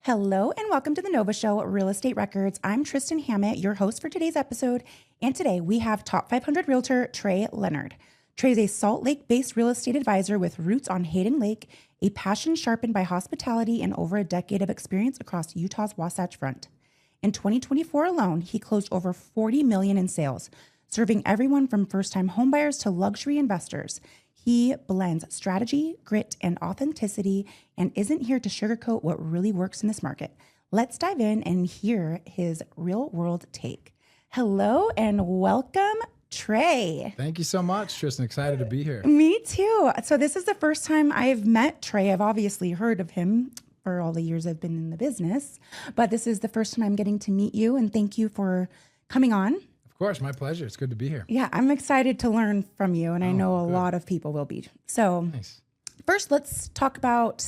Hello and welcome to the Nova Show, Real Estate Records. I'm Tristan Hammett, your host for today's episode. And today we have top 500 realtor Trey Leonard. Trey is a Salt Lake-based real estate advisor with roots on Hayden Lake, a passion sharpened by hospitality, and over a decade of experience across Utah's Wasatch Front. In 2024 alone, he closed over $40 million in sales, serving everyone from first-time homebuyers to luxury investors. He blends strategy, grit, and authenticity and isn't here to sugarcoat what really works in this market. Let's dive in and hear his real-world take. Hello and welcome, Trey. Thank you so much, Tristan. Excited to be here. Me too. So this is the first time I've met Trey. I've obviously heard of him for all the years I've been in the business, but this is the first time I'm getting to meet you, and thank you for coming on. Of course, my pleasure. It's good to be here. Yeah, I'm excited to learn from you, and I know a lot of people will be. So Nice. First, let's talk about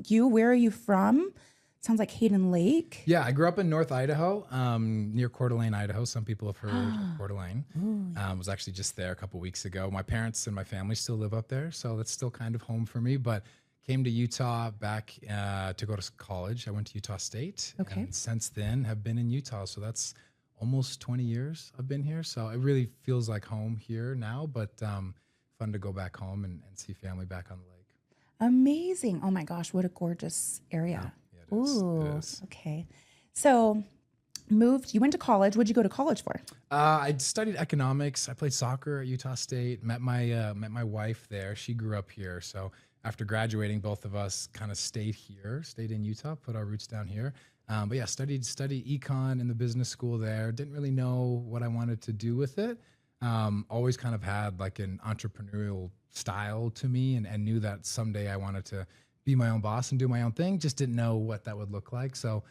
you. Where are you from? Sounds like Hayden Lake. Yeah, I grew up in North Idaho, near Coeur d'Alene, Idaho. Some people have heard of Coeur d'Alene. Was actually just there a couple weeks ago. My parents and my family still live up there, so that's still kind of home for me. But came to Utah back to go to college. I went to Utah State. Okay. And since then have been in Utah. So that's almost 20 years I've been here. So it really feels like home here now, but fun to go back home and see family back on the lake. Amazing. Oh my gosh, what a gorgeous area. Yeah, it is. Ooh, It is. okay. So you went to college. What'd you go to college for? I studied economics. I played soccer at Utah State. Met my wife there. She grew up here. So after graduating, both of us kind of stayed in Utah, put our roots down here. But yeah, studied econ in the business school there. Didn't really know what I wanted to do with it. Always kind of had like an entrepreneurial style to me, and knew that someday I wanted to be my own boss and do my own thing. Just didn't know what that would look like. So,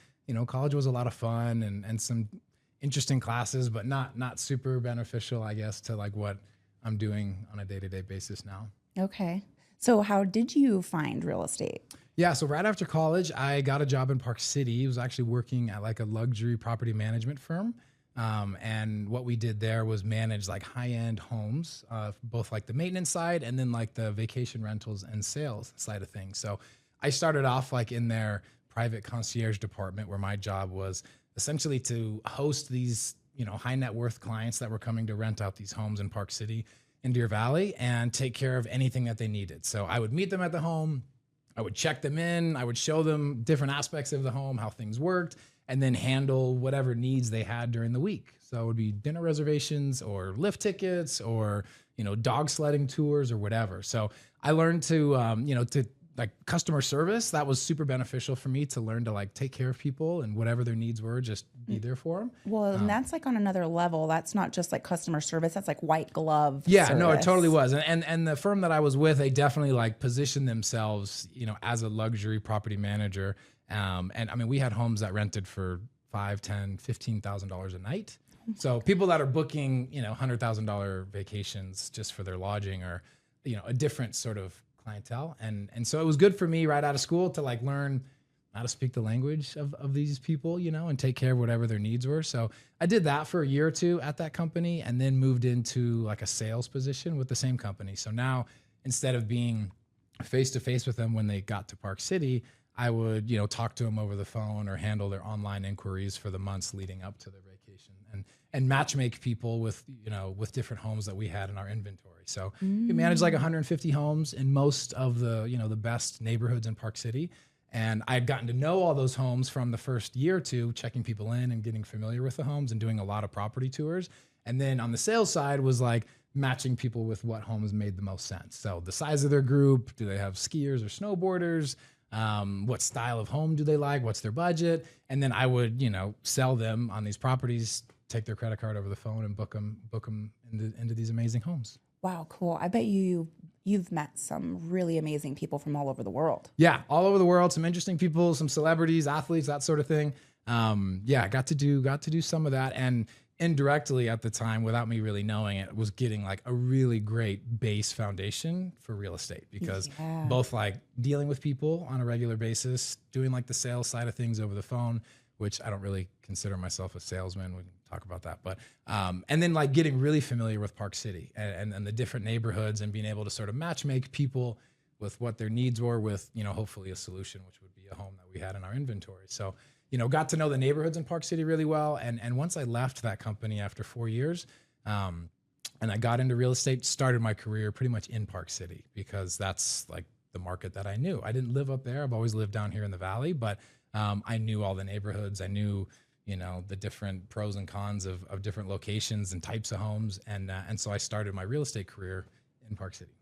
college was a lot of fun and some interesting classes, but not super beneficial, I guess, to like what I'm doing on a day-to-day basis now. Okay. So how did you find real estate? Yeah, so right after college, I got a job in Park City. I was actually working at like a luxury property management firm. And what we did there was manage like high-end homes, both like the maintenance side and then like the vacation rentals and sales side of things. So I started off like in their private concierge department, where my job was essentially to host these, high net worth clients that were coming to rent out these homes in Park City in Deer Valley and take care of anything that they needed. So I would meet them at the home. I would check them in. I would show them different aspects of the home, how things worked, and then handle whatever needs they had during the week. So it would be dinner reservations or lift tickets or, dog sledding tours or whatever. So I learned to like customer service. That was super beneficial for me to learn to like take care of people and whatever their needs were, just be there for them. Well, and that's like on another level. That's not just like customer service. That's like white glove Yeah, service. no, it totally was. And the firm that I was with, they definitely like positioned themselves, as a luxury property manager. And I mean, we had homes that rented for $5,000, $10,000, $15,000 a night. So people that are booking, $100,000 vacations just for their lodging are, a different sort of clientele. And so it was good for me right out of school to like learn how to speak the language of these people, and take care of whatever their needs were. So I did that for a year or two at that company and then moved into like a sales position with the same company. So now instead of being face to face with them when they got to Park City, I would, talk to them over the phone or handle their online inquiries for the months leading up to their vacation and matchmake people with, with different homes that we had in our inventory. So we managed like 150 homes in most of the, the best neighborhoods in Park City. And I had gotten to know all those homes from the first year or two, checking people in and getting familiar with the homes and doing a lot of property tours. And then on the sales side was like matching people with what homes made the most sense. So the size of their group, do they have skiers or snowboarders? What style of home do they like? What's their budget? And then I would, sell them on these properties, take their credit card over the phone and book them into these amazing homes. Wow, cool. I bet you've met some really amazing people from all over the world. Yeah, all over the world, some interesting people, some celebrities, athletes, that sort of thing. Yeah, got to do some of that, and indirectly at the time, without me really knowing it, was getting like a really great base foundation for real estate, because both like dealing with people on a regular basis, doing like the sales side of things over the phone, which I don't really consider myself a salesman. We can talk about that. But, and then like getting really familiar with Park City and the different neighborhoods and being able to sort of matchmake people what their needs were with, hopefully a solution, which would be a home that we had in our inventory. So, got to know the neighborhoods in Park City really well. And once I left that company after 4 years, and I got into real estate, started my career pretty much in Park City because that's like the market that I knew. I didn't live up there. I've always lived down here in the Valley, but I knew all the neighborhoods. I knew, the different pros and cons of different locations and types of homes. And so I started my real estate career in Park City.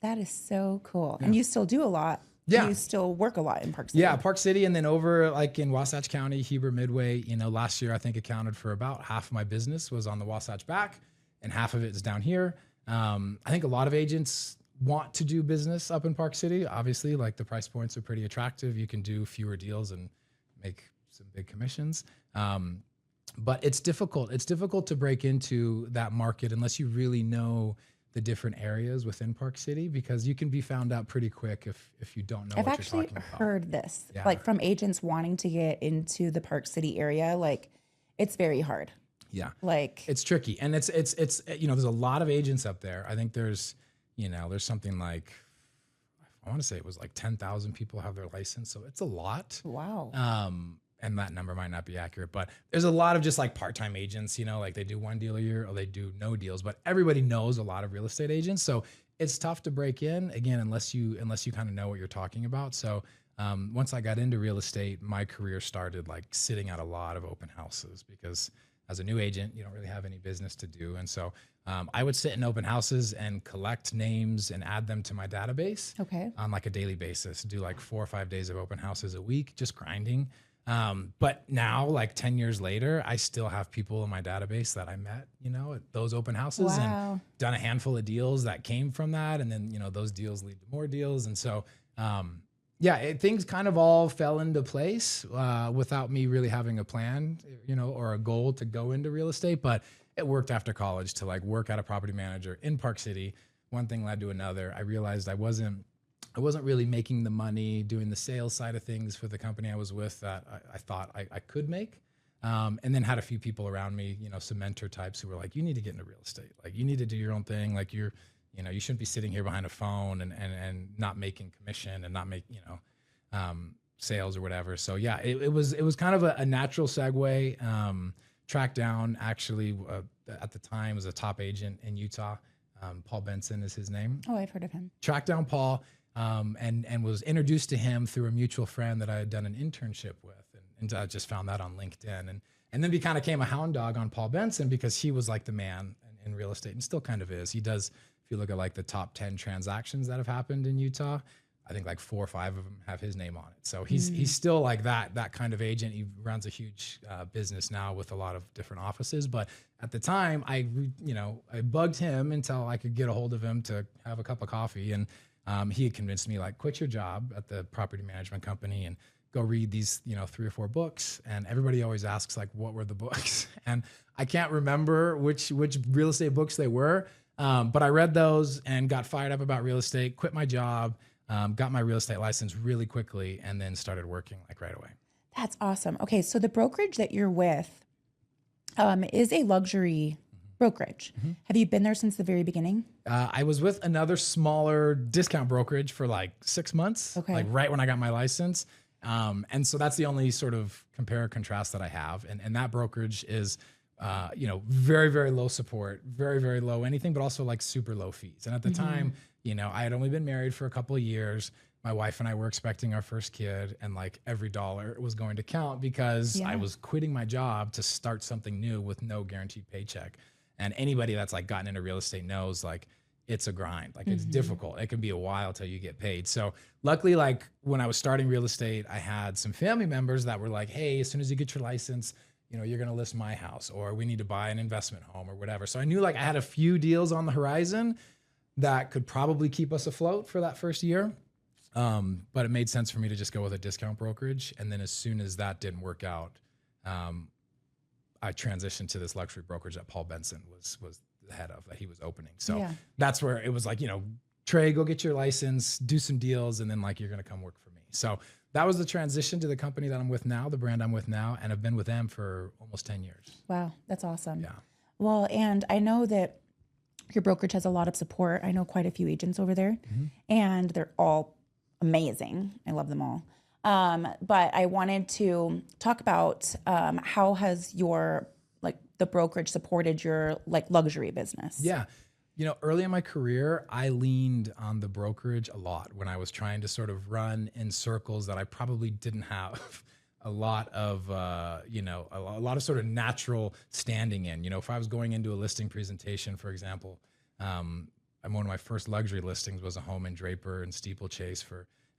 That is so cool. Yeah. And you still do a lot. Yeah. You still work a lot in Park City. Yeah, Park City. And then over like in Wasatch County, Heber Midway, last year I think accounted for about half of my business was on the Wasatch back and half of it is down here. I think a lot of agents want to do business up in Park City. Obviously, like the price points are pretty attractive. You can do fewer deals and make some big commissions. But it's difficult. It's difficult to break into that market unless you really know the different areas within Park City, because you can be found out pretty quick if you don't know what you're talking about. I've actually heard this, like from agents wanting to get into the Park City area, like it's very hard. Yeah. Like it's tricky. And it's there's a lot of agents up there. I think there's something like, I want to say it was like 10,000 people have their license. So it's a lot. Wow. And that number might not be accurate, but there's a lot of just like part-time agents, like they do one deal a year or they do no deals, but everybody knows a lot of real estate agents. So it's tough to break in again, unless you kind of know what you're talking about. So once I got into real estate, my career started like sitting at a lot of open houses, because as a new agent, you don't really have any business to do. And so I would sit in open houses and collect names and add them to my database on like a daily basis, do like 4 or 5 days of open houses a week, just grinding. But now, like 10 years later, I still have people in my database that I met, at those open houses and done a handful of deals that came from that. And then, those deals lead to more deals. And so, things kind of all fell into place without me really having a plan, or a goal to go into real estate. But it worked after college to like work at a property manager in Park City. One thing led to another. I realized I wasn't really making the money doing the sales side of things for the company I was with that I thought I could make. And then had a few people around me, some mentor types who were like, you need to get into real estate. Like you need to do your own thing. Like you shouldn't be sitting here behind a phone and not making commission and not make, sales or whatever. So yeah, it was kind of a natural segue. Tracked down actually at the time was a top agent in Utah. Paul Benson is his name. Oh, I've heard of him. Tracked down Paul. And was introduced to him through a mutual friend that I had done an internship with. And I just found that on LinkedIn. And then became a hound dog on Paul Benson because he was like the man in real estate and still kind of is. He does, if you look at like the top 10 transactions that have happened in Utah, I think like 4 or 5 of them have his name on it. So he's still like that kind of agent. He runs a huge business now with a lot of different offices. But at the time, I bugged him until I could get a hold of him to have a cup of coffee. And he had convinced me like, quit your job at the property management company and go read these, 3 or 4 books. And everybody always asks like, what were the books? And I can't remember which real estate books they were. But I read those and got fired up about real estate, quit my job, got my real estate license really quickly, and then started working like right away. That's awesome. Okay. So the brokerage that you're with is a luxury brokerage. Mm-hmm. Have you been there since the very beginning? I was with another smaller discount brokerage for like 6 months, like right when I got my license. And so that's the only sort of compare or contrast that I have. And that brokerage is, very, very low support, very, very low anything, but also like super low fees. And at the time, I had only been married for a couple of years. My wife and I were expecting our first kid, and like every dollar was going to count because I was quitting my job to start something new with no guaranteed paycheck. And anybody that's like gotten into real estate knows like it's a grind, like it's difficult. It can be a while till you get paid. So luckily, like when I was starting real estate, I had some family members that were like, hey, as soon as you get your license, you're going to list my house, or we need to buy an investment home or whatever. So I knew like I had a few deals on the horizon that could probably keep us afloat for that first year. But it made sense for me to just go with a discount brokerage. And then as soon as that didn't work out, I transitioned to this luxury brokerage that Paul Benson was the head of, that he was opening. So that's where it was like, Trey, go get your license, do some deals, and then like you're going to come work for me. So that was the transition to the company that I'm with now, the brand I'm with now, and I've been with them for almost 10 years. Wow, that's awesome. Yeah. Well, and I know that Your brokerage has a lot of support. I know quite a few agents over there, and they're all amazing. I love them all. But I wanted to talk about how has your the brokerage supported your luxury business? Yeah. Early in my career, I leaned on the brokerage a lot when I was trying to sort of run in circles that I probably didn't have a lot of, a lot of sort of natural standing in. If I was going into a listing presentation, for example, one of my first luxury listings was a home in Draper and Steeplechase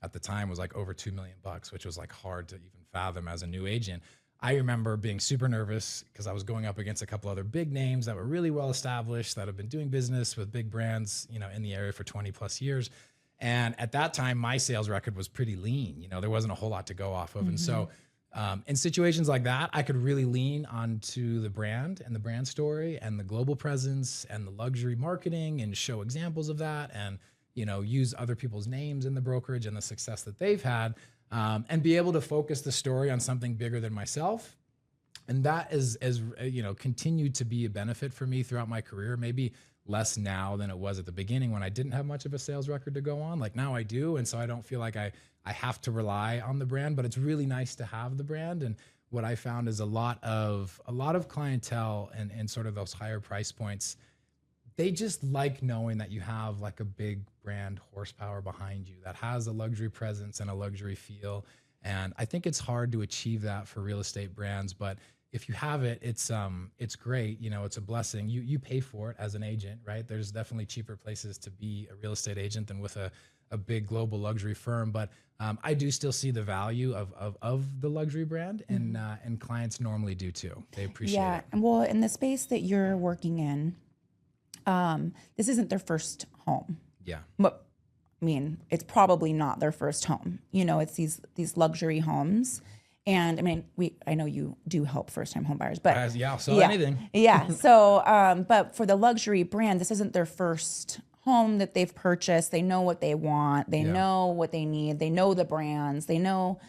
at the time was like over $2 million, which was like hard to even fathom as a new agent. I remember being super nervous because I was going up against a couple other big names that were really well established, that have been doing business with big brands, in the area for 20 plus years. And at that time, my sales record was pretty lean. There wasn't a whole lot to go off of. And so in situations like that, I could really lean onto the brand and the brand story and the global presence and the luxury marketing and show examples of that and, use other people's names in the brokerage and the success that they've had. And be able to focus the story on something bigger than myself. And that is continued to be a benefit for me throughout my career, maybe less now than it was at the beginning when I didn't have much of a sales record to go on. Like now I do. And so I don't feel like I have to rely on the brand, but it's really nice to have the brand. And what I found is a lot of clientele and sort of those higher price points, they just like knowing that you have like a big brand horsepower behind you that has a luxury presence and a luxury feel. And I think it's hard to achieve that for real estate brands, but if you have it, it's great. It's a blessing. You pay for it as an agent, right? There's definitely cheaper places to be a real estate agent than with a big global luxury firm. But I do still see the value of the luxury brand, and clients normally do too. They appreciate it. Yeah, well, in the space that you're working in, this isn't their first home. Yeah. But I mean, it's probably not their first home. It's these luxury homes. And I mean, I know you do help first-time home buyers, but anything. Yeah. So, but for the luxury brand, this isn't their first home that they've purchased. They know what they want. They know what they need. They know the brands. They know,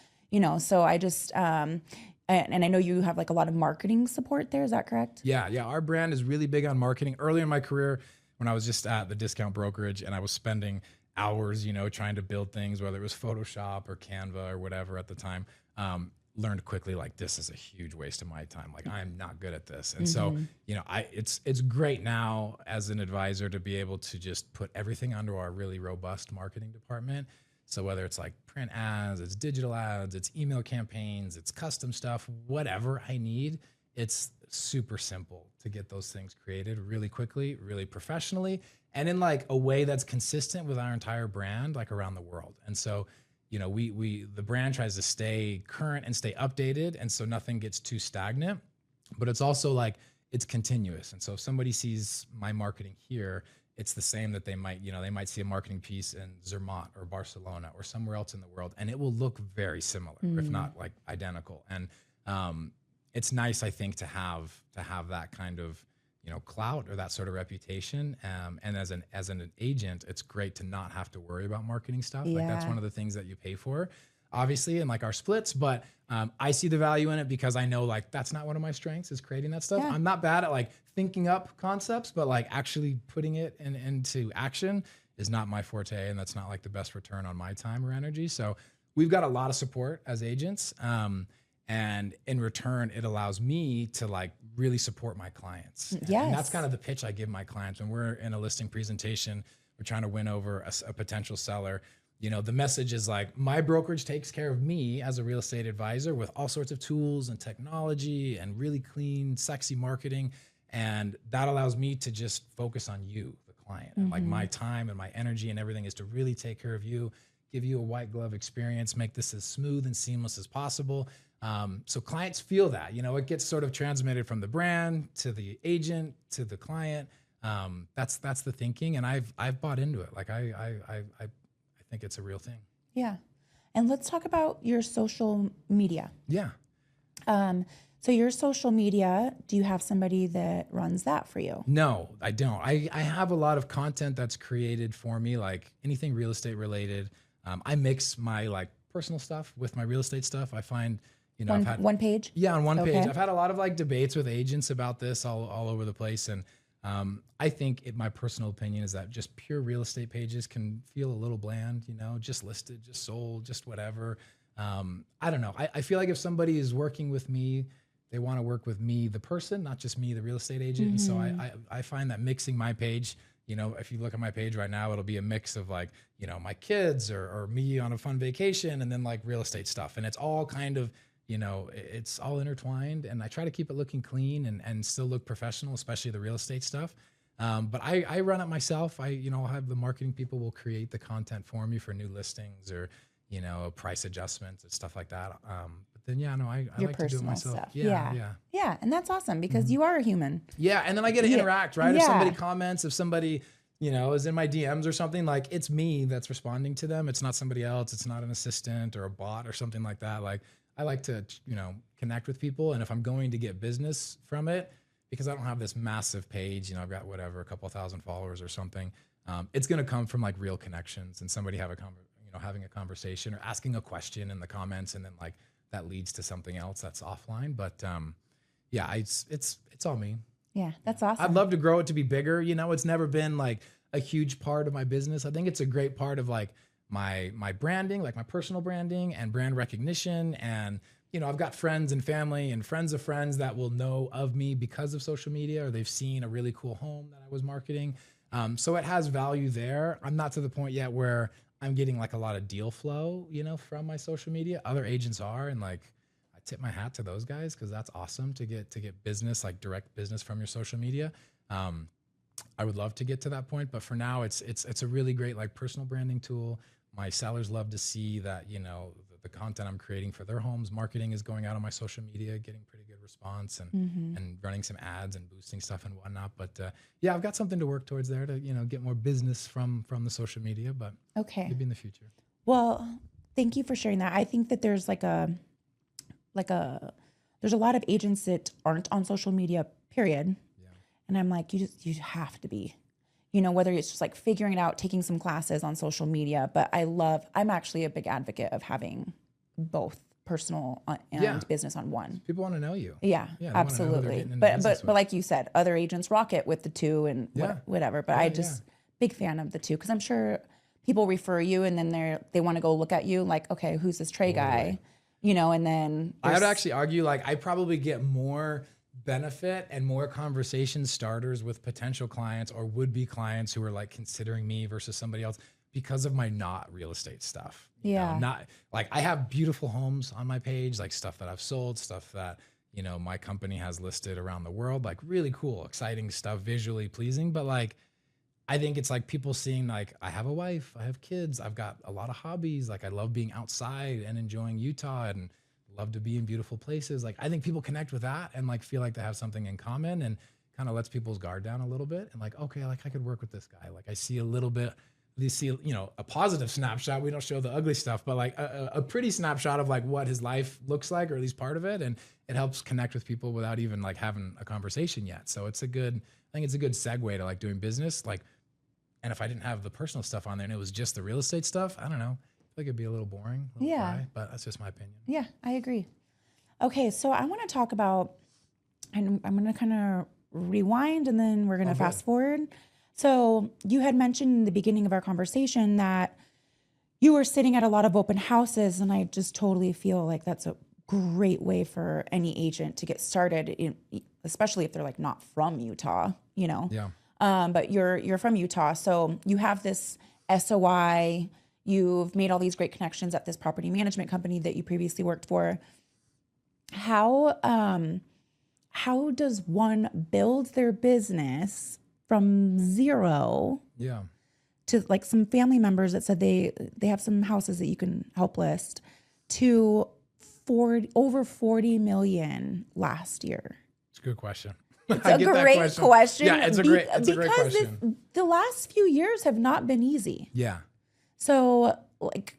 so I just, and I know you have like a lot of marketing support there. Is that correct? Yeah. Our brand is really big on marketing. Early in my career, when I was just at the discount brokerage and I was spending hours, trying to build things, whether it was Photoshop or Canva or whatever at the time, learned quickly, like, this is a huge waste of my time. Like, I'm not good at this. And so, it's great now as an advisor to be able to just put everything under our really robust marketing department. So whether it's like print ads, it's digital ads, it's email campaigns, it's custom stuff, whatever I need, it's super simple to get those things created really quickly, really professionally, and in like a way that's consistent with our entire brand, like around the world. And so, the brand tries to stay current and stay updated. And so nothing gets too stagnant, but it's also like, it's continuous. And so if somebody sees my marketing here, it's the same that they might see a marketing piece in Zermatt or Barcelona or somewhere else in the world, and it will look very similar, if not like identical. And it's nice, I think, to have that kind of clout or that sort of reputation. And as an agent, it's great to not have to worry about marketing stuff. Yeah. Like that's one of the things that you pay for, obviously, in like our splits. But I see the value in it because I know like that's not one of my strengths is creating that stuff. Yeah. I'm not bad at like thinking up concepts, but like actually putting it into action is not my forte. And that's not like the best return on my time or energy. So we've got a lot of support as agents. And in return, it allows me to like really support my clients. Yes. And that's kind of the pitch I give my clients when we're in a listing presentation, we're trying to win over a potential seller. The message is like, my brokerage takes care of me as a real estate advisor with all sorts of tools and technology and really clean, sexy marketing. And that allows me to just focus on you, the client. And like my time and my energy and everything is to really take care of you, give you a white glove experience, make this as smooth and seamless as possible. So clients feel that, it gets sort of transmitted from the brand to the agent to the client. That's the thinking, and I've bought into it. Like I think it's a real thing. Yeah, and let's talk about your social media. Yeah. So your social media, do you have somebody that runs that for you? No, I don't. I have a lot of content that's created for me, like anything real estate related. I mix my like personal stuff with my real estate stuff. I find. One page? Yeah, on one Okay. page. I've had a lot of like debates with agents about this all over the place. And I think my personal opinion is that just pure real estate pages can feel a little bland, just listed, just sold, just whatever. I don't know. I feel like if somebody is working with me, they want to work with me, the person, not just me, the real estate agent. And so I find that mixing my page, if you look at my page right now, it'll be a mix of like, my kids or me on a fun vacation and then like real estate stuff. And it's all kind of, it's all intertwined, and I try to keep it looking clean and still look professional, especially the real estate stuff. But I run it myself. I'll have the marketing people will create the content for me for new listings or, price adjustments and stuff like that. But then, I like to do it myself. Stuff. Yeah. And that's awesome because you are a human. Yeah. And then I get to interact, right? If somebody comments, if somebody, is in my DMs or something, like it's me that's responding to them. It's not somebody else. It's not an assistant or a bot or something like that. Like I like to, connect with people. And if I'm going to get business from it, because I don't have this massive page, I've got whatever, a couple thousand followers or something. It's going to come from like real connections and somebody having a conversation or asking a question in the comments. And then like that leads to something else that's offline. But it's all me. Yeah, that's awesome. I'd love to grow it to be bigger. It's never been like a huge part of my business. I think it's a great part of like my branding, like my personal branding and brand recognition. And, I've got friends and family and friends of friends that will know of me because of social media, or they've seen a really cool home that I was marketing. So it has value there. I'm not to the point yet where I'm getting like a lot of deal flow, from my social media. Other agents are, and like, I tip my hat to those guys because that's awesome to get business, like direct business from your social media. I would love to get to that point, but for now, it's a really great like personal branding tool. My sellers love to see that the content I'm creating for their homes, marketing is going out on my social media, getting pretty good response, and running some ads and boosting stuff and whatnot. But I've got something to work towards there to get more business from the social media. But maybe in the future. Well, thank you for sharing that. I think that there's there's a lot of agents that aren't on social media, period. Yeah. And I'm like, you have to be, whether it's just like figuring it out, taking some classes on social media. But I'm actually a big advocate of having both personal and business on one. People want to know you. Yeah, absolutely. But like you said, other agents rock it with the two and whatever. But big fan of the two, because I'm sure people refer you and then they want to go look at you like, okay, who's this Trey guy? And then I would actually argue like I probably get more benefit and more conversation starters with potential clients or would-be clients who are like considering me versus somebody else because of my not real estate stuff. Not like I have beautiful homes on my page, like stuff that I've sold, stuff that, my company has listed around the world, like really cool, exciting stuff, visually pleasing. But like, I think it's like people seeing like, I have a wife, I have kids, I've got a lot of hobbies. Like I love being outside and enjoying Utah and love to be in beautiful places. Like I think people connect with that and like feel like they have something in common and kind of lets people's guard down a little bit. And like, okay, like I could work with this guy. Like I see a little bit, you see, a positive snapshot. We don't show the ugly stuff, but like a pretty snapshot of like what his life looks like, or at least part of it. And it helps connect with people without even like having a conversation yet. So I think it's a good segue to like doing business. Like, and if I didn't have the personal stuff on there and it was just the real estate stuff, I don't know. I think it'd be a little boring, dry, but that's just my opinion. Yeah, I agree. Okay, so I want to talk about, and I'm going to kind of rewind and then we're going to fast forward. So you had mentioned in the beginning of our conversation that you were sitting at a lot of open houses, and I just totally feel like that's a great way for any agent to get started, especially if they're like not from Utah, Yeah. But you're from Utah, so you have this SOI. You've made all these great connections at this property management company that you previously worked for. How does one build their business from zero? Yeah. To like some family members that said they have some houses that you can help list to over 40 million last year? It's a good question. It's a great question. Yeah, it's a great question. Because the last few years have not been easy. Yeah. So like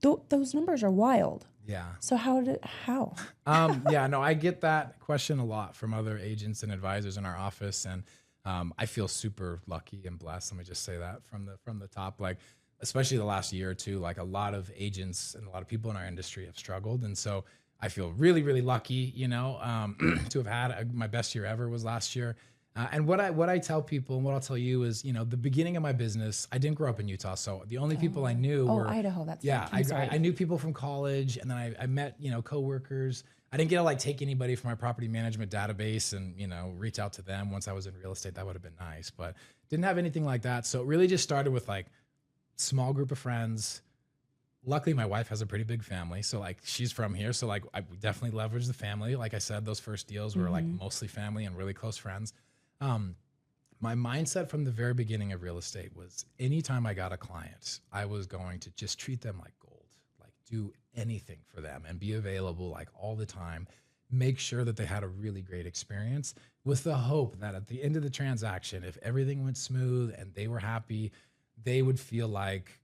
those numbers are wild. Yeah. So how? I get that question a lot from other agents and advisors in our office. And I feel super lucky and blessed. Let me just say that from the top, like, especially the last year or two, like a lot of agents and a lot of people in our industry have struggled. And so I feel really, really lucky, to have had my best year ever was last year. And what I tell people and what I'll tell you is, the beginning of my business, I didn't grow up in Utah. So the only people I knew were Idaho. That's yeah. right. I knew people from college, and then I met, coworkers. I didn't get to like take anybody from my property management database and, reach out to them once I was in real estate. That would have been nice, but didn't have anything like that. So it really just started with like small group of friends. Luckily, my wife has a pretty big family. So like she's from here. So like we definitely leveraged the family. Like I said, those first deals were like mostly family and really close friends. My mindset from the very beginning of real estate was anytime I got a client, I was going to just treat them like gold, like do anything for them and be available like all the time, make sure that they had a really great experience with the hope that at the end of the transaction, if everything went smooth and they were happy, they would feel like,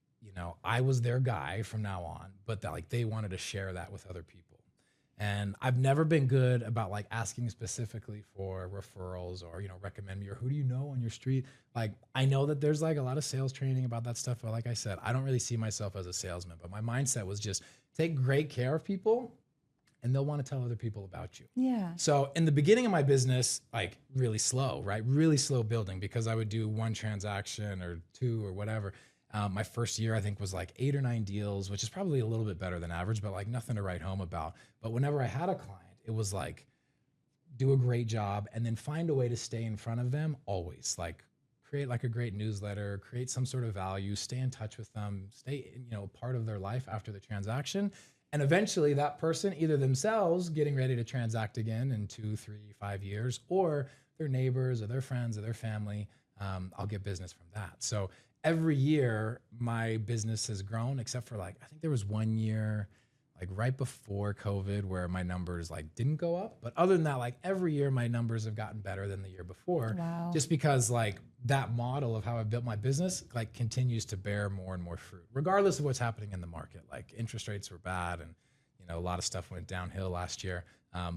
I was their guy from now on, but that like they wanted to share that with other people. And I've never been good about like asking specifically for referrals or, recommend me or who do you know on your street? Like, I know that there's like a lot of sales training about that stuff. But like I said, I don't really see myself as a salesman, but my mindset was just take great care of people and they'll want to tell other people about you. Yeah. So in the beginning of my business, like really slow, right? Really slow building because I would do one transaction or two or whatever. My first year, I think, was like 8 or 9 deals, which is probably a little bit better than average, but like nothing to write home about. But whenever I had a client, it was like, do a great job and then find a way to stay in front of them always. Like create like a great newsletter, create some sort of value, stay in touch with them, stay, part of their life after the transaction. And eventually that person, either themselves getting ready to transact again in 2, 3, 5 years, or their neighbors or their friends or their family, I'll get business from that. So every year my business has grown, except for like, I think there was 1 year, like right before COVID where my numbers like didn't go up. But other than that, like every year my numbers have gotten better than the year before. Wow. Just because like that model of how I built my business, like continues to bear more and more fruit, regardless of what's happening in the market. Like interest rates were bad and, a lot of stuff went downhill last year.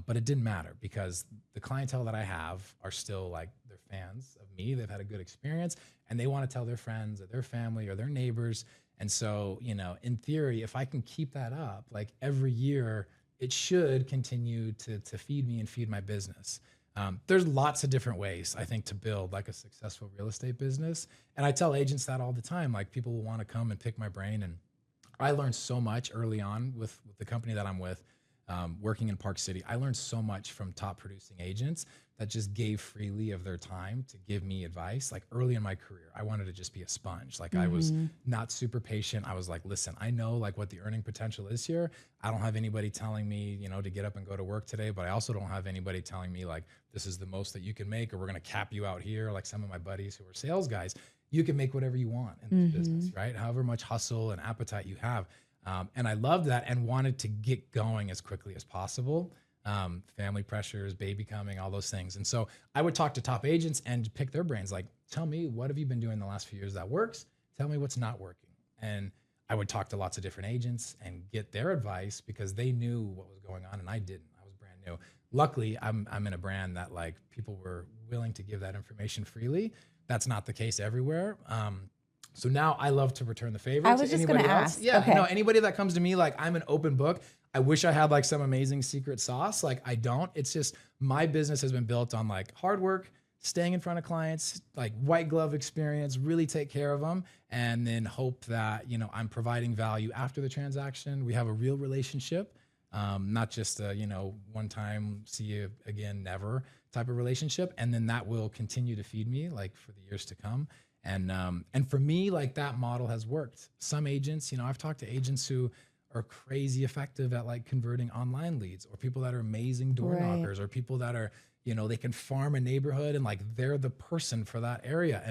But it didn't matter because the clientele that I have are still like, they're fans of me. They've had a good experience and they want to tell their friends or their family or their neighbors. And so, in theory, if I can keep that up, like every year, it should continue to feed me and feed my business. There's lots of different ways, I think, to build like a successful real estate business. And I tell agents that all the time, like people will want to come and pick my brain. And I learned so much early on with the company that I'm with, working in Park City. I learned so much from top producing agents that just gave freely of their time to give me advice. Like early in my career, I wanted to just be a sponge. Like I was not super patient. I was like, listen, I know like what the earning potential is here. I don't have anybody telling me, to get up and go to work today, but I also don't have anybody telling me like, this is the most that you can make, or we're going to cap you out here. Like some of my buddies who are sales guys, you can make whatever you want in this business, right? However much hustle and appetite you have. And I loved that and wanted to get going as quickly as possible. Family pressures, baby coming, all those things. And so I would talk to top agents and pick their brains. Like, tell me, what have you been doing the last few years that works? Tell me what's not working. And I would talk to lots of different agents and get their advice because they knew what was going on and I didn't. I was brand new. Luckily, I'm in a brand that like people were willing to give that information freely. That's not the case everywhere. So now I love to return the favor I was to just anybody gonna else. ask. Yeah, Okay. no, anybody that comes to me, like I'm an open book. I wish I had like some amazing secret sauce. Like I don't. It's just my business has been built on like hard work, staying in front of clients, like white glove experience, really take care of them, and then hope that, I'm providing value after the transaction. We have a real relationship, not just a, one time, see you again, never type of relationship. And then that will continue to feed me like for the years to come. And for me, like that model has worked. Some agents, I've talked to agents who are crazy effective at like converting online leads, or people that are amazing door knockers, or people that are, they can farm a neighborhood and like they're the person for that area.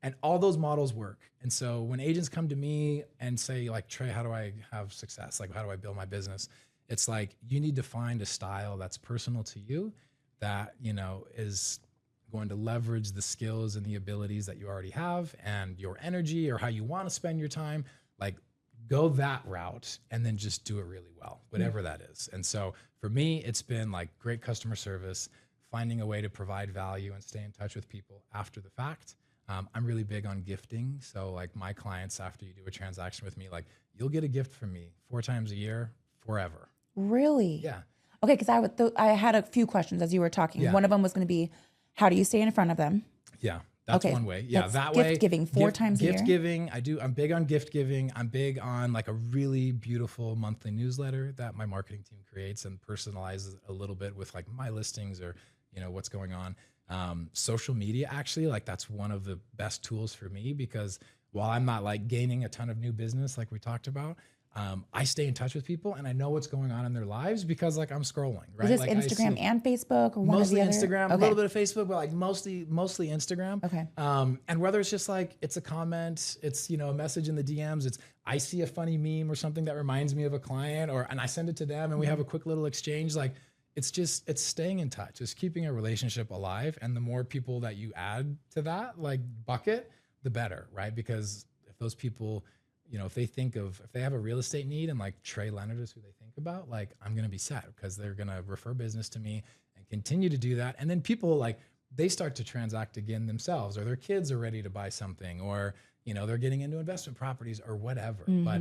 And all those models work. And so when agents come to me and say like, Trey, how do I have success? Like, how do I build my business? It's like, you need to find a style that's personal to you that, is going to leverage the skills and the abilities that you already have and your energy or how you want to spend your time. Like go that route and then just do it really well, whatever that is. And so for me, it's been like great customer service, finding a way to provide value and stay in touch with people after the fact. I'm really big on gifting. So like my clients, after you do a transaction with me, like you'll get a gift from me 4 times a year forever. Really? Yeah. Okay, because I had a few questions as you were talking. Yeah. One of them was going to be, How do you stay in front of them? Yeah. That's Okay, one way. Yeah, that's that gift way. giving four times a year? Gift giving. I'm big on gift giving. I'm big on like a really beautiful monthly newsletter that my marketing team creates and personalizes a little bit with like my listings or, what's going on. Social media, actually, like that's one of the best tools for me because while I'm not like gaining a ton of new business, like we talked about, I stay in touch with people and I know what's going on in their lives because like I'm scrolling, right? Is this like Instagram and Facebook or one mostly or the other? Instagram, Okay. a little bit of Facebook, but like mostly Instagram. Okay. And whether it's just like, it's a comment, it's, a message in the DMs, it's, I see a funny meme or something that reminds me of a client and I send it to them and we have a quick little exchange. Like it's staying in touch. It's keeping a relationship alive. And the more people that you add to that, like bucket, the better, right? Because if those people, if they have a real estate need and like Trey Leonard is who they think about, like I'm going to be set because they're going to refer business to me and continue to do that. And then people like, they start to transact again themselves or their kids are ready to buy something or, they're getting into investment properties or whatever. But,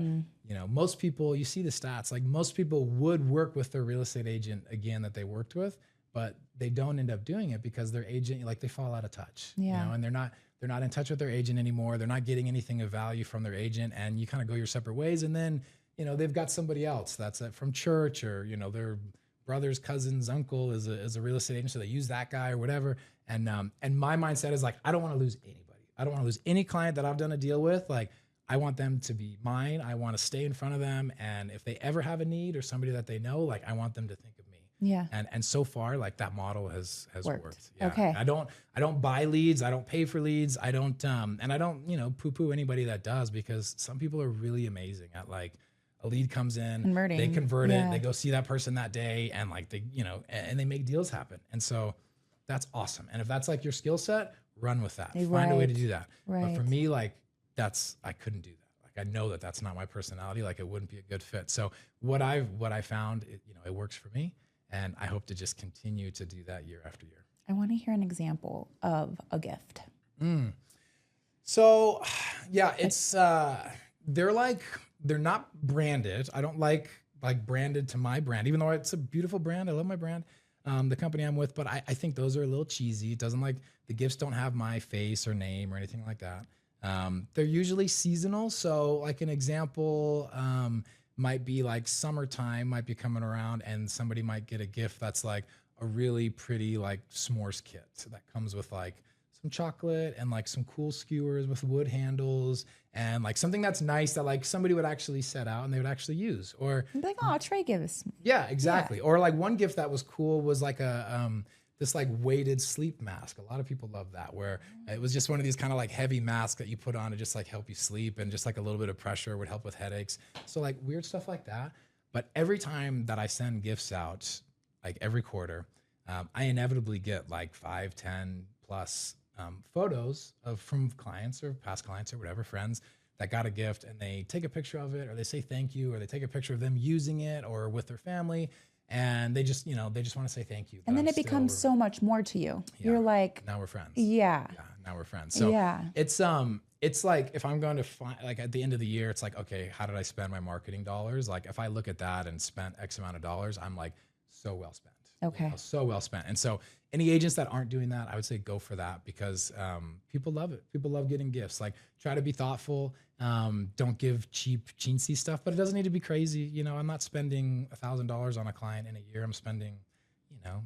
most people, you see the stats, like most people would work with their real estate agent again that they worked with, but they don't end up doing it because their agent, like they fall out of touch, and they're not in touch with their agent anymore. They're not getting anything of value from their agent and you kind of go your separate ways. And then, they've got somebody else that's from church or, their brother's cousin's uncle is a real estate agent. So they use that guy or whatever. And my mindset is like, I don't want to lose anybody. I don't want to lose any client that I've done a deal with. Like I want them to be mine. I want to stay in front of them. And if they ever have a need or somebody that they know, like I want them to think of me. Yeah. And so far, like that model has worked. Yeah. Okay. I don't buy leads. I don't pay for leads. I don't, and I don't, poo-poo anybody that does because some people are really amazing at like a lead comes in, Converting. they convert it, they go see that person that day and like they, and they make deals happen. And so that's awesome. And if that's like your skill set, run with that. Find a way to do that. Right. But for me, like I couldn't do that. Like I know that that's not my personality. Like it wouldn't be a good fit. So what I found, it works for me. And I hope to just continue to do that year after year. I want to hear an example of a gift. So yeah, it's, they're not branded. I don't like branded to my brand, even though it's a beautiful brand. I love my brand, the company I'm with, but I think those are a little cheesy. It doesn't the gifts don't have my face or name or anything like that. They're usually seasonal. So like an example, might be like summertime might be coming around and somebody might get a gift that's like a really pretty like s'mores kit. So that comes with like some chocolate and like some cool skewers with wood handles and like something that's nice that like somebody would actually set out and they would actually use. Or Like, oh, Trey gives. yeah, exactly. Yeah. Or like one gift that was cool was like a this like weighted sleep mask. A lot of people love that, where it was just one of these kind of like heavy masks that you put on to just like help you sleep, and just like a little bit of pressure would help with headaches. So like weird stuff like that. But every time that I send gifts out, like every quarter, I inevitably get like 5, 10 plus photos from clients or past clients or whatever, friends that got a gift, and they take a picture of it, or they say thank you, or they take a picture of them using it or with their family. And they just, they just want to say thank you. And then it becomes so much more to you. Yeah, you're like, now we're friends. Yeah. Yeah, now we're friends. So yeah. It's like, if I'm going to find, like at the end of the year, it's like, okay, how did I spend my marketing dollars? Like if I look at that and spent X amount of dollars, I'm like, so well spent. Okay. So well spent. And so any agents that aren't doing that, I would say go for that, because people love it. People love getting gifts. Like try to be thoughtful. Don't give cheap, chintzy stuff, but it doesn't need to be crazy. I'm not spending $1,000 on a client in a year. I'm spending,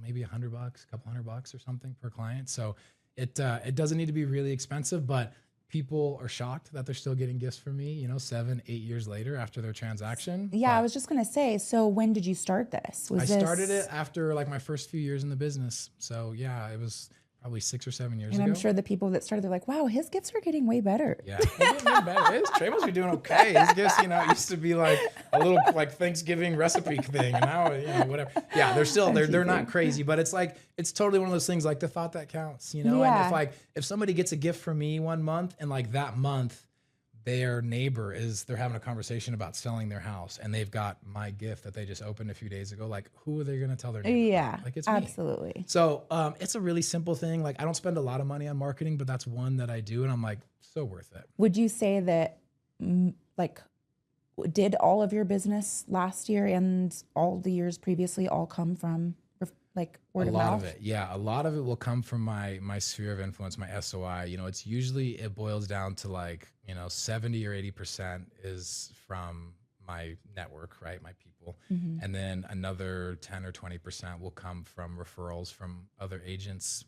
maybe $100, a couple $100 or something per client. So it doesn't need to be really expensive, but people are shocked that they're still getting gifts from me, 7, 8 years later after their transaction. Yeah, but I was just going to say, so when did you start this? I started it after like my first few years in the business. So yeah, it was probably 6 or 7 years ago. And I'm sure the people that started, they're like, wow, his gifts are getting way better. Yeah, they're getting better. Trey must be doing okay. His gifts, it used to be like a little like Thanksgiving recipe thing, and now, whatever. Yeah, they're still, they're not crazy, but it's like, it's totally one of those things, like the thought that counts, Yeah. And if somebody gets a gift from me one month, and like that month, their neighbor they're having a conversation about selling their house, and they've got my gift that they just opened a few days ago. Like, who are they going to tell their neighbor? Yeah, Like, it's absolutely. me. So it's a really simple thing. Like, I don't spend a lot of money on marketing, but that's one that I do, and I'm like, so worth it. Would you say that, did all of your business last year and all the years previously all come from like word A of lot mouth? of it. Yeah. A lot of it will come from my sphere of influence, my SOI. It's usually, it boils down to like, 70 or 80% is from my network, right? My people. Mm-hmm. And then another 10 or 20% will come from referrals from other agents,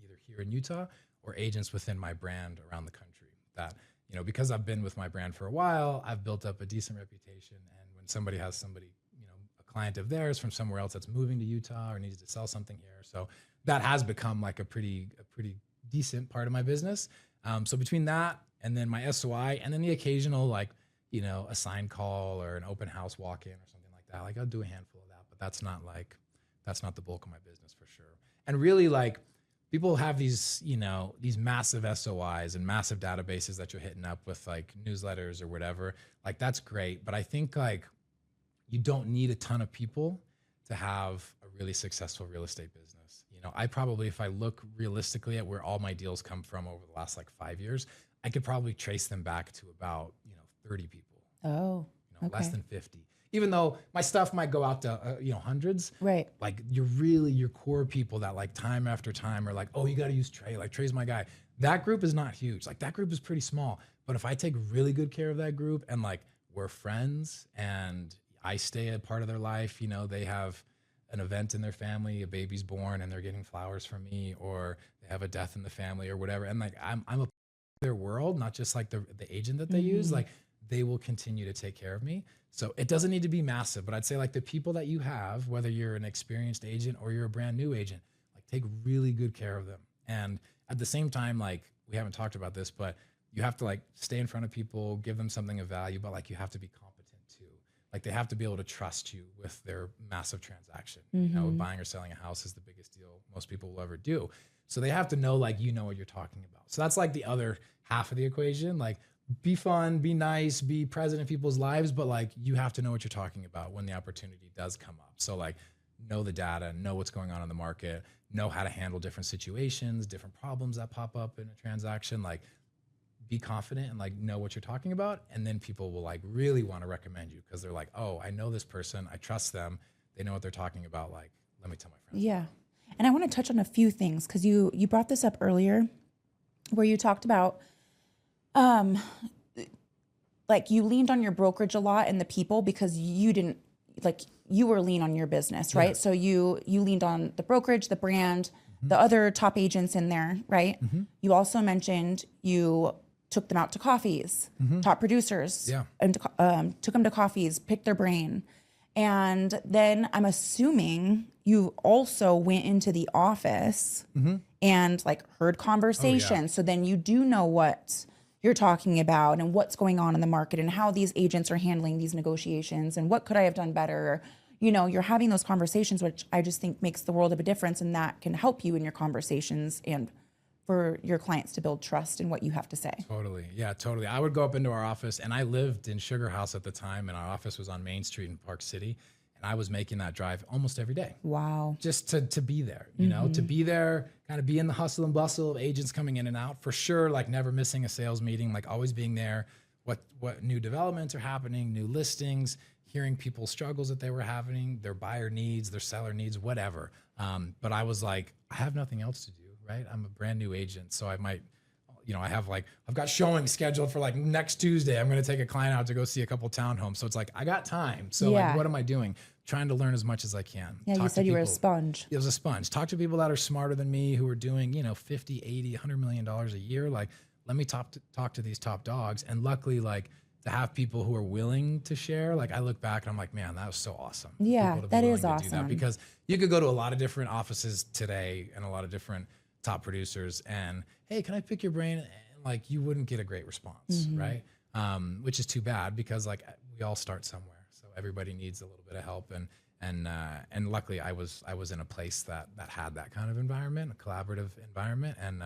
either here in Utah or agents within my brand around the country that, because I've been with my brand for a while, I've built up a decent reputation. And when somebody has somebody, a client of theirs from somewhere else that's moving to Utah or needs to sell something here. So that has become like a pretty decent part of my business. So between that and then my SOI and then the occasional, like, a signed call or an open house walk-in or something like that, like I'll do a handful of that, but that's not the bulk of my business for sure. And really, like, people have these massive SOIs and massive databases that you're hitting up with like newsletters or whatever. Like that's great. But I think like you don't need a ton of people to have a really successful real estate business. I probably, if I look realistically at where all my deals come from over the last like 5 years, I could probably trace them back to about, 30 people. Oh, okay. Less than 50. Even though my stuff might go out to, hundreds. Right. Like your core people that like time after time are like, oh, you got to use Trey. Like Trey's my guy. That group is not huge. Like that group is pretty small. But if I take really good care of that group and like we're friends and I stay a part of their life, they have an event in their family, a baby's born and they're getting flowers from me, or they have a death in the family or whatever. And like, I'm a part of their world, not just like the agent that they use, like they will continue to take care of me. So it doesn't need to be massive, but I'd say like the people that you have, whether you're an experienced agent or you're a brand new agent, like take really good care of them. And at the same time, like we haven't talked about this, but you have to like stay in front of people, give them something of value, but like you have to be competent too. Like they have to be able to trust you with their massive transaction. Buying or selling a house is the biggest deal most people will ever do. So they have to know like what you're talking about. So that's like the other half of the equation. Like be fun, be nice, be present in people's lives, but like you have to know what you're talking about when the opportunity does come up. So like know the data, know what's going on in the market, know how to handle different situations, different problems that pop up in a transaction. Like be confident and like know what you're talking about. And then people will like really want to recommend you because they're like, oh, I know this person. I trust them. They know what they're talking about. Like, let me tell my friends. Yeah. And I want to touch on a few things because you brought this up earlier where you talked about like you leaned on your brokerage a lot and the people because you didn't like you were lean on your business, right? Yeah. So you leaned on the brokerage, the brand, the other top agents in there, right? You also mentioned you took them out to coffees, top producers, and took them to coffees, picked their brain. And then I'm assuming you also went into the office and like heard conversations. Oh, yeah. So then you do know what you're talking about and what's going on in the market and how these agents are handling these negotiations and what could I have done better. You're having those conversations, which I just think makes the world of a difference, and that can help you in your conversations and for your clients to build trust in what you have to say. Totally. Yeah, totally. I would go up into our office, and I lived in Sugar House at the time, and our office was on Main Street in Park City, and I was making that drive almost every day. Wow. Just to be there, to be there, kind of be in the hustle and bustle of agents coming in and out, for sure, like never missing a sales meeting, like always being there, what new developments are happening, new listings, hearing people's struggles that they were having, their buyer needs, their seller needs, whatever. But I was like, I have nothing else to do, right? I'm a brand new agent. So I might, I've got showings scheduled for like next Tuesday. I'm going to take a client out to go see a couple townhomes. So it's like, I got time. So like, what am I doing? Trying to learn as much as I can. Yeah, you said you were a sponge. It was a sponge. Talk to people that are smarter than me, who are doing, 50, 80, $100 million a year. Like, let me talk to these top dogs. And luckily, like, to have people who are willing to share, like I look back and I'm like, man, that was so awesome. Yeah, that is awesome. That, because you could go to a lot of different offices today and a lot of different top producers and, hey, can I pick your brain? And like, you wouldn't get a great response, right? Which is too bad because like we all start somewhere. So everybody needs a little bit of help. And luckily I was in a place that had that kind of environment, a collaborative environment. And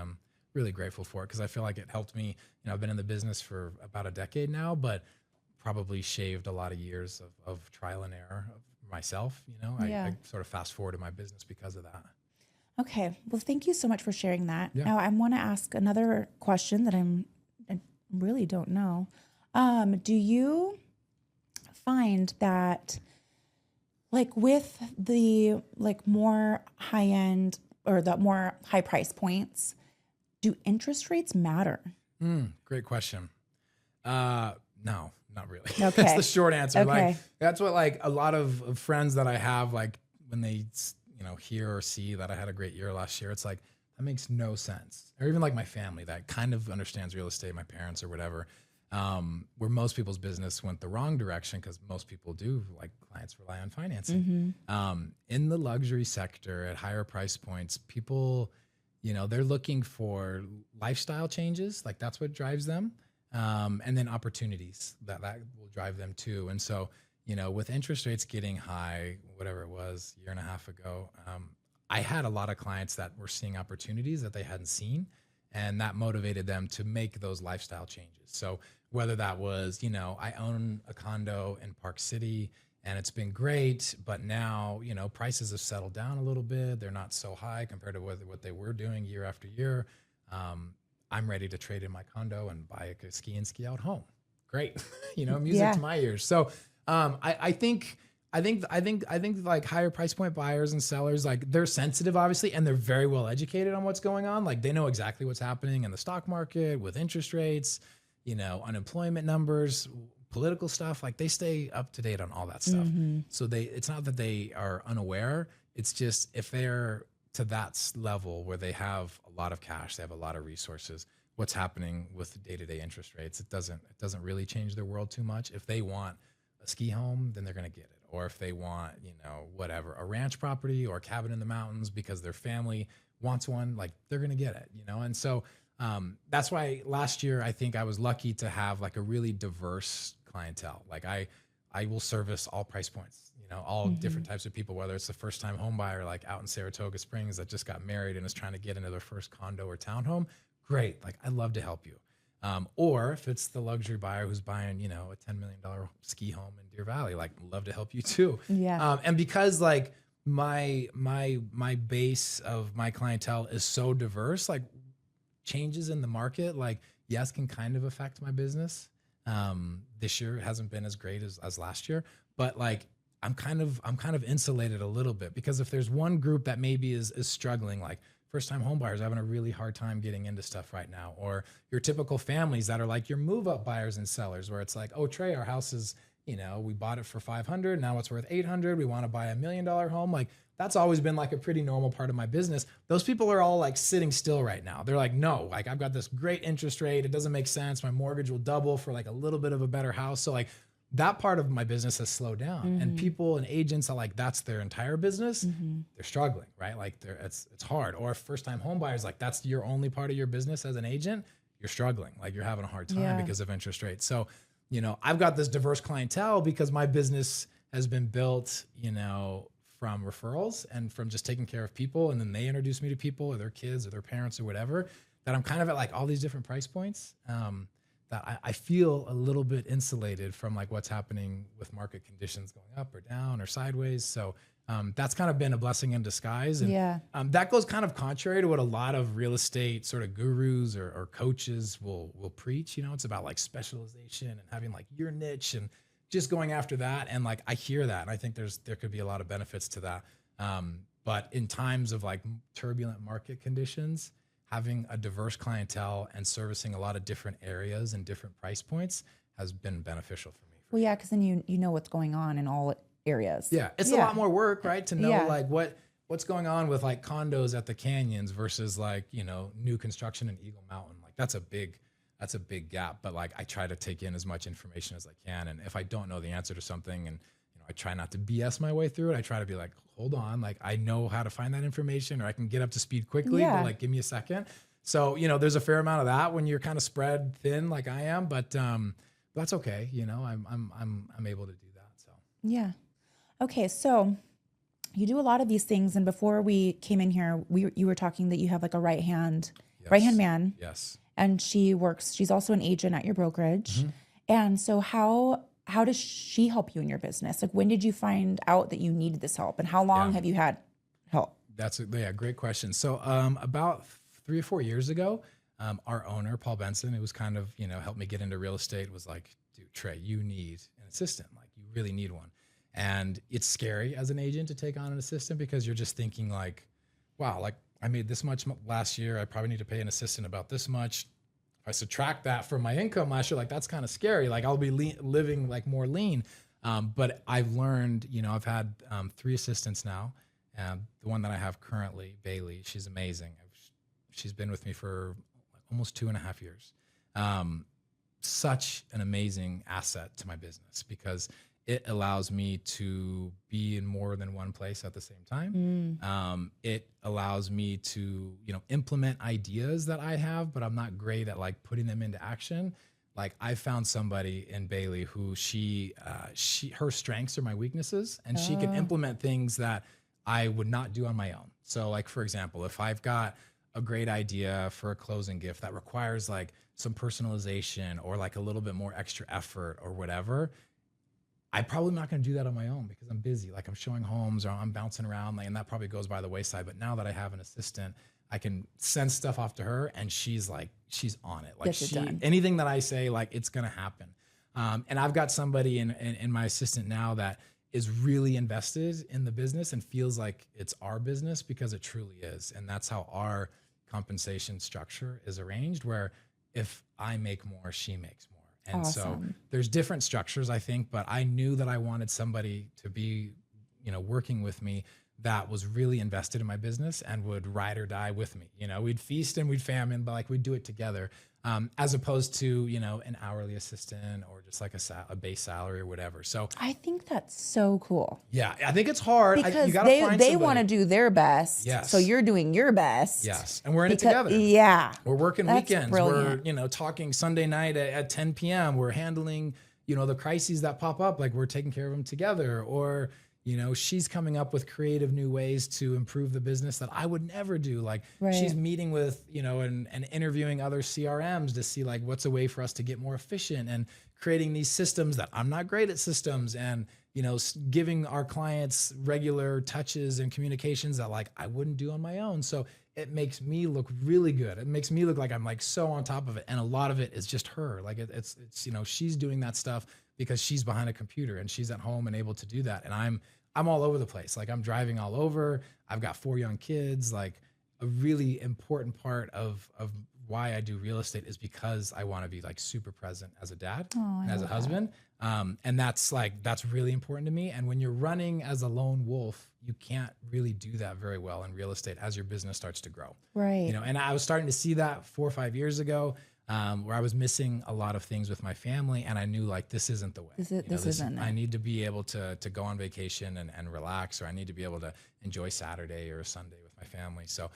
really grateful for it because I feel like it helped me. I've been in the business for about a decade now, but probably shaved a lot of years of trial and error of myself. I sort of fast forwarded my business because of that. Okay. Well, thank you so much for sharing that. Yeah. Now I want to ask another question that I really don't know. Do you find that Like with the like more high end or the more high price points, do interest rates matter? Great question. No, not really. That's Okay. the short answer. Like Okay. that's what like a lot of friends that I have, like when they hear or see that I had a great year last year, it's like that makes no sense. Or even like my family that kind of understands real estate, my parents or whatever. Where most people's business went the wrong direction because most people do, like clients rely on financing. In the luxury sector at higher price points, people, they're looking for lifestyle changes. Like that's what drives them. And then opportunities that will drive them too. And so, with interest rates getting high, whatever it was, a year and a half ago, I had a lot of clients that were seeing opportunities that they hadn't seen, and that motivated them to make those lifestyle changes. So whether that was, I own a condo in Park City and it's been great, but now, prices have settled down a little bit. They're not so high compared to what they were doing year after year. I'm ready to trade in my condo and buy a ski in, ski out home. Great. Music to my ears. So I think like higher price point buyers and sellers, like they're sensitive obviously, and they're very well educated on what's going on. Like they know exactly what's happening in the stock market with interest rates, unemployment numbers, political stuff. Like they stay up to date on all that stuff. So it's not that they are unaware. It's just if they're to that level where they have a lot of cash, they have a lot of resources, what's happening with day-to-day interest rates, it doesn't really change their world too much. If they want a ski home, then they're going to get it. Or if they want, whatever, a ranch property or a cabin in the mountains because their family wants one, like they're going to get it, And so that's why last year, I think I was lucky to have like a really diverse clientele. Like I will service all price points, all different types of people, whether it's the first time home buyer, like out in Saratoga Springs that just got married and is trying to get into their first condo or townhome. Great. Like I'd love to help you. Or if it's the luxury buyer who's buying, a $10 million ski home in Deer Valley, like love to help you too. Yeah. And because like my base of my clientele is so diverse, like changes in the market, like yes, can kind of affect my business. This year it hasn't been as great as last year, but like I'm kind of insulated a little bit because if there's one group that maybe is struggling, like first time home buyers having a really hard time getting into stuff right now, or your typical families that are like your move up buyers and sellers where it's like, oh Trey, our house is, we bought it for 500, now it's worth 800. We want to buy $1 million home. Like that's always been like a pretty normal part of my business. Those people are all like sitting still right now. They're like, no, like I've got this great interest rate. It doesn't make sense. My mortgage will double for like a little bit of a better house. So like that part of my business has slowed down, and people and agents are like, that's their entire business. They're struggling, right? Like it's hard. Or first time home buyers, like that's your only part of your business as an agent. You're struggling. Like you're having a hard time because of interest rates. So, I've got this diverse clientele because my business has been built, from referrals and from just taking care of people. And then they introduce me to people or their kids or their parents or whatever, that I'm kind of at like all these different price points. That I feel a little bit insulated from like what's happening with market conditions going up or down or sideways. So that's kind of been a blessing in disguise. And that goes kind of contrary to what a lot of real estate sort of gurus or coaches will preach. It's about like specialization and having like your niche and just going after that. And like, I hear that. And I think there could be a lot of benefits to that. But in times of like turbulent market conditions, having a diverse clientele and servicing a lot of different areas and different price points has been beneficial for me. Well, yeah, because then you know what's going on in all areas. Yeah, it's a lot more work, right? To know like what's going on with like condos at the canyons versus like, new construction in Eagle Mountain. Like that's a big gap. But like I try to take in as much information as I can. And if I don't know the answer to something and I try not to BS my way through it. I try to be like, hold on, like I know how to find that information or I can get up to speed quickly, but like give me a second. So, there's a fair amount of that when you're kind of spread thin like I am, but that's okay. I'm able to do that. So yeah. Okay. So you do a lot of these things. And before we came in here, you were talking that you have like a right hand man. Yes. And she's also an agent at your brokerage. And so how does she help you in your business? Like when did you find out that you needed this help and how long have you had help? That's great question. So about 3 or 4 years ago, our owner, Paul Benson, who was kind of, helped me get into real estate, was like, dude, Trey, you need an assistant. Like you really need one. And it's scary as an agent to take on an assistant because you're just thinking like, wow, like I made this much last year. I probably need to pay an assistant about this much. If I subtract that from my income last year, like that's kind of scary. Like I'll be living like more lean. But I've learned, I've had 3 assistants now. The one that I have currently, Bailey, she's amazing. She's been with me for almost 2.5 years. Such an amazing asset to my business because it allows me to be in more than one place at the same time. It allows me to, implement ideas that I have, but I'm not great at like putting them into action. Like I found somebody in Bailey who her strengths are my weaknesses, and she can implement things that I would not do on my own. So like, for example, if I've got a great idea for a closing gift that requires like some personalization or like a little bit more extra effort or whatever, I'm probably not going to do that on my own because I'm busy. Like I'm showing homes or I'm bouncing around, like, and that probably goes by the wayside. But now that I have an assistant, I can send stuff off to her and she's on it. Like anything that I say, like it's going to happen. And I've got somebody in my assistant now that is really invested in the business and feels like it's our business because it truly is. And that's how our compensation structure is arranged, where if I make more, she makes more. And so there's different structures, I think, but I knew that I wanted somebody to be, working with me that was really invested in my business and would ride or die with me. We'd feast and we'd famine, but like we'd do it together, as opposed to, an hourly assistant or just like a base salary or whatever. So I think that's so cool. Yeah, I think it's hard because they want to do their best. Yes. So you're doing your best. Yes. And we're in it together. Yeah. We're working weekends. Brilliant. We're, talking Sunday night at 10 p.m. We're handling, the crises that pop up. Like we're taking care of them together. Or, she's coming up with creative new ways to improve the business that I would never do. Like she's meeting with, and interviewing other CRMs to see like what's a way for us to get more efficient and creating these systems that I'm not great at systems and, giving our clients regular touches and communications that like I wouldn't do on my own. So it makes me look really good. It makes me look like I'm like so on top of it. And a lot of it is just her. Like it's she's doing that stuff because she's behind a computer and she's at home and able to do that. And I'm all over the place. Like I'm driving all over. I've got 4 young kids. Like a really important part of why I do real estate is because I want to be like super present as a dad and as a husband. And that's really important to me. And when you're running as a lone wolf, you can't really do that very well in real estate as your business starts to grow. Right. And I was starting to see that 4 or 5 years ago, where I was missing a lot of things with my family. And I knew like, this isn't the way. This isn't it. I need to be able to go on vacation and relax, or I need to be able to enjoy Saturday or a Sunday with my family. So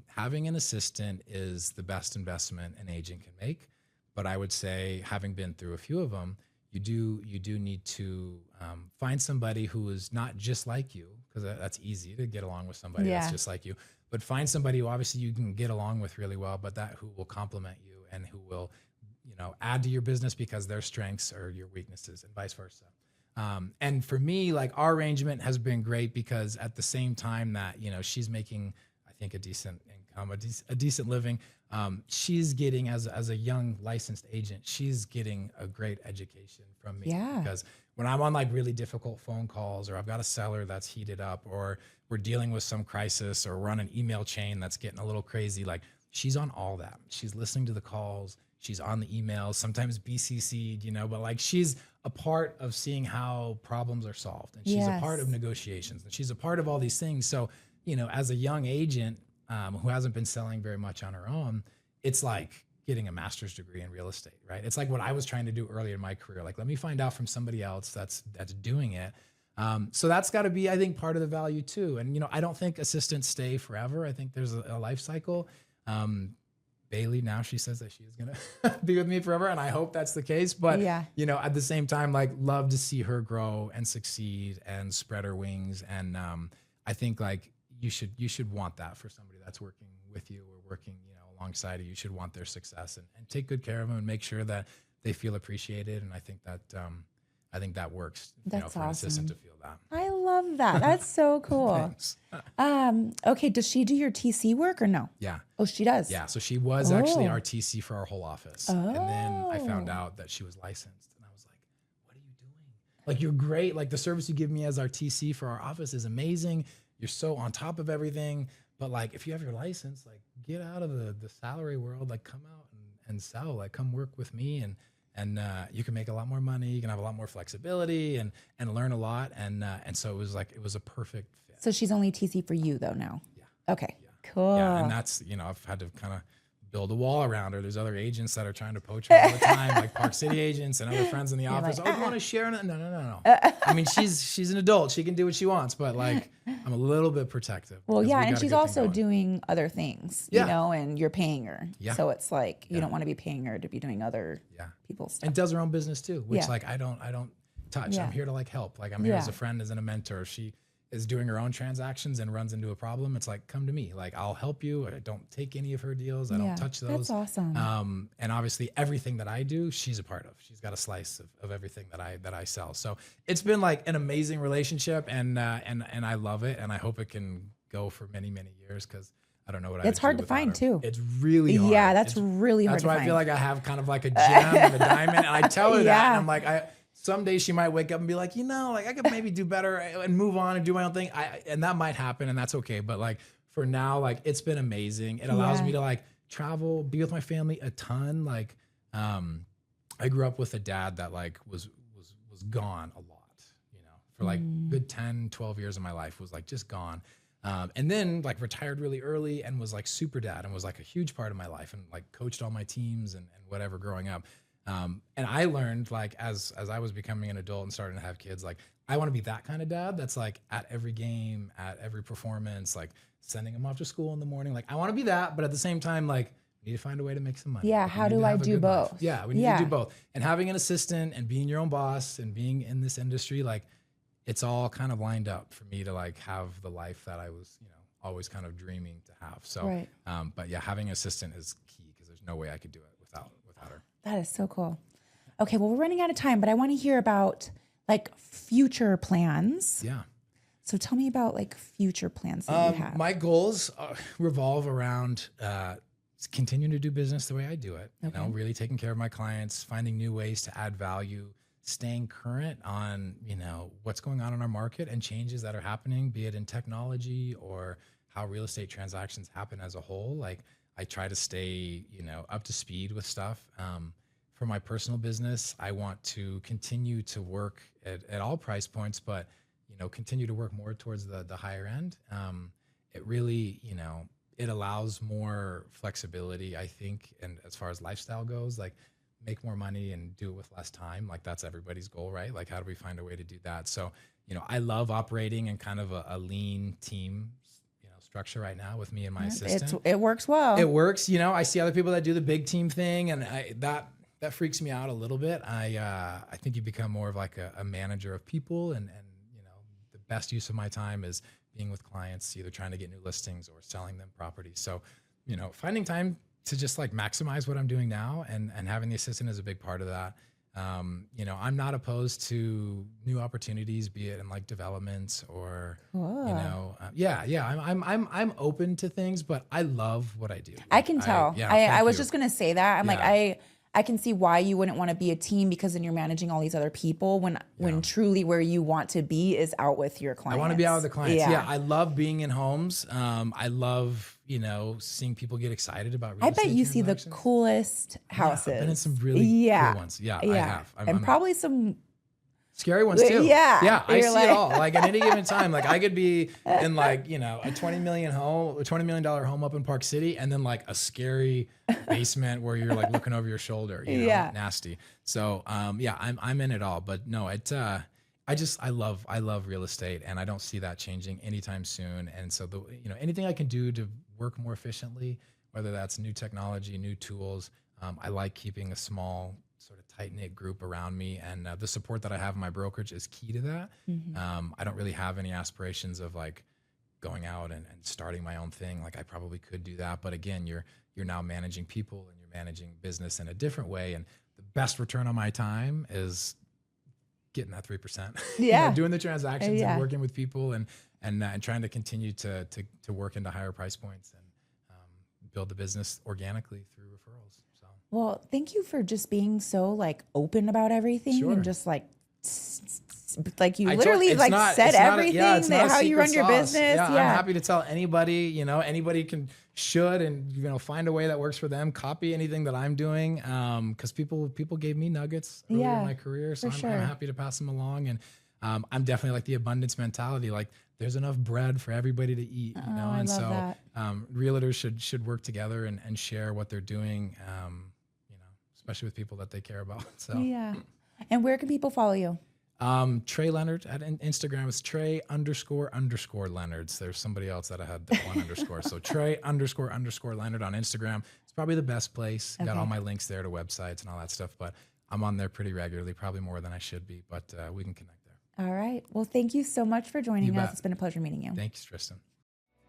having an assistant is the best investment an agent can make. But I would say, having been through a few of them, you do need to find somebody who is not just like you, because that's easy to get along with somebody that's just like you. But find somebody who obviously you can get along with really well, but who will complement you and who will, add to your business because their strengths are your weaknesses and vice versa. And for me, like our arrangement has been great because at the same time that, she's making, I think, a decent income, a decent living, she's getting as a young licensed agent, she's getting a great education from me. Yeah. Because when I'm on like really difficult phone calls, or I've got a seller that's heated up, or we're dealing with some crisis, or we're on an email chain that's getting a little crazy, like she's on all that. She's listening to the calls. She's on the emails, sometimes BCC'd, but like she's a part of seeing how problems are solved, and she's a part of negotiations, and she's a part of all these things. So, as a young agent who hasn't been selling very much on her own, it's like getting a master's degree in real estate, right? It's like what I was trying to do earlier in my career. Like, let me find out from somebody else that's doing it. So that's got to be, I think, part of the value too. And, I don't think assistants stay forever. I think there's a life cycle. Bailey, now she says that she is going to be with me forever, and I hope that's the case. But, at the same time, like, love to see her grow and succeed and spread her wings. And I think like you should want that for somebody that's working with you or working, alongside you. You should want their success and take good care of them and make sure that they feel appreciated. And I think that works, that's for an assistant to feel that. I love that. That's so cool. Okay. Does she do your TC work or no? Yeah. Oh, she does? Yeah. So she was actually our TC for our whole office. And then I found out that she was licensed. And I was like, what are you doing? Like, you're great. Like, the service you give me as our TC for our office is amazing. You're so on top of everything. But like, if you have your license, like, get out of the salary world, like, come out and sell, like, come work with me, and you can make a lot more money. You can have a lot more flexibility and learn a lot. And so it was a perfect fit. So she's only TC for you though now? Yeah. Okay, Yeah. cool. Yeah, and that's, I've had to kind of build a wall around her. There's other agents that are trying to poach her all the time, like Park City agents and other friends in the office. like, Oh, you want to share? No. I mean, she's an adult. She can do what she wants, but like, I'm a little bit protective. Well, because yeah, we and got a she's good thing also going. doing other things, Yeah. you know, and you're paying her. Yeah. So it's like, you don't want to be paying her to be doing other Yeah. people's stuff. And does her own business too, which Yeah. like I don't touch. Yeah. I'm here to like help. Like, I'm here Yeah. as a friend, as a mentor. She is doing her own transactions and runs into a problem. It's like, come to me. Like, I'll help you. I don't take any of her deals. I don't touch those. That's awesome. And obviously everything that I do, she's a part of. She's got a slice of everything that I sell. So it's been like an amazing relationship, and I love it, and I hope it can go for many, many years, because I don't know what I would It's hard do to find without her. too. It's really hard. Yeah, that's really hard That's to why find. I feel like I have kind of like a gem and a diamond, and I tell her that, Yeah. and I'm like, someday she might wake up and be like, like, I could maybe do better and move on and do my own thing. And that might happen, and that's okay. But like, for now, like, it's been amazing. It allows me to like travel, be with my family a ton. Like, I grew up with a dad that like was gone a lot, for like good 10, 12 years of my life, was like just gone. And then like retired really early and was like super dad and was like a huge part of my life, and like coached all my teams and whatever growing up. And I learned, like, as I was becoming an adult and starting to have kids, like, I want to be that kind of dad that's like at every game, at every performance, like sending them off to school in the morning. Like, I want to be that, but at the same time, like, we need to find a way to make some money. Yeah, Like, how we need do to I have a do good life. both? Yeah, we need to do both. And having an assistant and being your own boss and being in this industry, like, it's all kind of lined up for me to like have the life that I was, always kind of dreaming to have. So, Right. But yeah, having an assistant is key, because there's no way I could do it without her. That is so cool. Okay, well, we're running out of time, but I want to hear about like future plans. Yeah. So tell me about like future plans that you have. My goals revolve around continuing to do business the way I do it. Okay. Really taking care of my clients, finding new ways to add value, staying current on, what's going on in our market and changes that are happening, be it in technology or how real estate transactions happen as a whole. Like, I try to stay, up to speed with stuff. For my personal business, I want to continue to work at all price points, but, continue to work more towards the higher end. It really, it allows more flexibility, I think. And as far as lifestyle goes, like, make more money and do it with less time. Like, that's everybody's goal, right? Like, how do we find a way to do that? So, I love operating in kind of a lean team, structure right now with me and my assistant. It works well. It works. I see other people that do the big team thing, and that freaks me out a little bit. I think you become more of like a manager of people, and the best use of my time is being with clients, either trying to get new listings or selling them properties. So, finding time to just like maximize what I'm doing now, and having the assistant is a big part of that. I'm not opposed to new opportunities, be it in like developments or, I'm open to things, but I love what I do. I can tell. I was you. just going to say that. I'm Yeah. like, I can see why you wouldn't want to be a team, because then you're managing all these other people when truly where you want to be is out with your clients. I want to be out with the clients. Yeah. Yeah. I love being in homes. I love, seeing people get excited about real I bet estate you see the transactions. coolest houses. Yeah, I've been in some really cool ones. Yeah, I have. And probably some scary ones too. Yeah. Yeah. I You're see like- it all. Like, at any given time, like, I could be in like, a $20 million home up in Park City, and then like a scary basement where you're like looking over your shoulder, Yeah. nasty. So, I'm in it all, but no, I love real estate, and I don't see that changing anytime soon. And so anything I can do to work more efficiently, whether that's new technology, new tools, I like keeping a small sort of tight-knit group around me, and the support that I have in my brokerage is key to that. I don't really have any aspirations of like going out and starting my own thing. Like, I probably could do that, but again, you're now managing people and you're managing business in a different way, and the best return on my time is getting that 3%. Yeah. Doing the transactions Yeah. and working with people, and trying to continue to work into higher price points and build the business organically through referrals. So. Well, thank you for just being so like open about everything Sure. and just like like you literally said everything, how you run your business. Yeah, I'm happy to tell anybody, anybody should, and, find a way that works for them. Copy anything that I'm doing. Cause people gave me nuggets early in my career. So I'm happy to pass them along. And, I'm definitely like the abundance mentality. Like there's enough bread for everybody to eat, and so, realtors should work together and share what they're doing. Especially with people that they care about. So, yeah. And where can people follow you? Trey Leonard at Instagram is Trey__Leonards. There's somebody else that I had one underscore. So Trey__Leonard on Instagram. It's probably the best place. Got all my links there to websites and all that stuff, but I'm on there pretty regularly, probably more than I should be, but we can connect there. All right. Well, thank you so much for joining us. It's been a pleasure meeting you. Thanks, Tristan.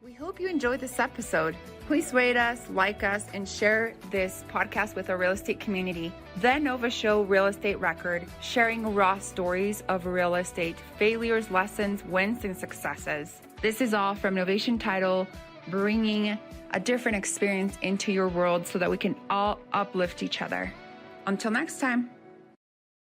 We hope you enjoyed this episode. Please rate us, like us, and share this podcast with our real estate community. The Nova Show Real Estate Record, sharing raw stories of real estate, failures, lessons, wins, and successes. This is all from Novation Title, bringing a different experience into your world so that we can all uplift each other. Until next time.